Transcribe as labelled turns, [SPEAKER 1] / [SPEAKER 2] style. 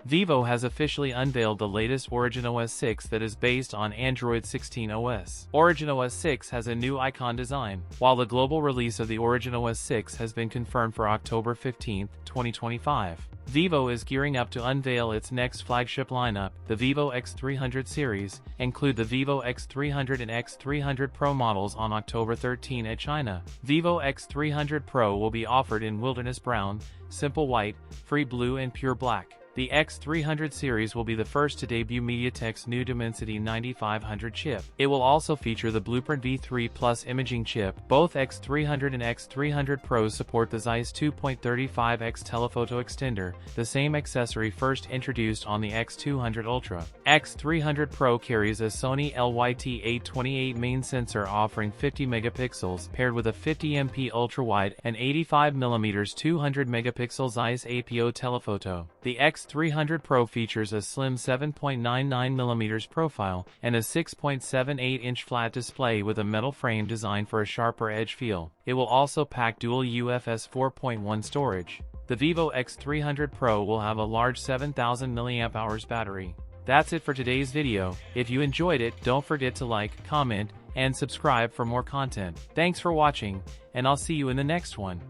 [SPEAKER 1] Vivo has officially unveiled the latest Origin OS 6 that is based on Android 16 OS. Origin OS 6 has a new icon design, while the global release of the Origin OS 6 has been confirmed for October 15, 2025. Vivo is gearing up to unveil its next flagship lineup, the Vivo X300 series, include the Vivo X300 and X300 Pro models on October 13 at China. Vivo X300 Pro will be offered in Wilderness Brown, Simple White, Free Blue and Pure Black. The X300 series will be the first to debut MediaTek's new Dimensity 9500 chip. It will also feature the Blueprint V3 Plus imaging chip. Both X300 and X300 Pro support the Zeiss 2.35x telephoto extender, the same accessory first introduced on the X200 Ultra. X300 Pro carries a Sony LYT-828 main sensor offering 50 megapixels paired with a 50MP ultra-wide and 85mm 200 megapixel Zeiss APO telephoto. The X300 Pro features a slim 7.99mm profile and a 6.78-inch flat display with a metal frame designed for a sharper edge feel. It will also pack dual UFS 4.1 storage. The Vivo X300 Pro will have a large 7000 mAh battery. That's it for today's video. If you enjoyed it, don't forget to like, comment, and subscribe for more content. Thanks for watching, and I'll see you in the next one.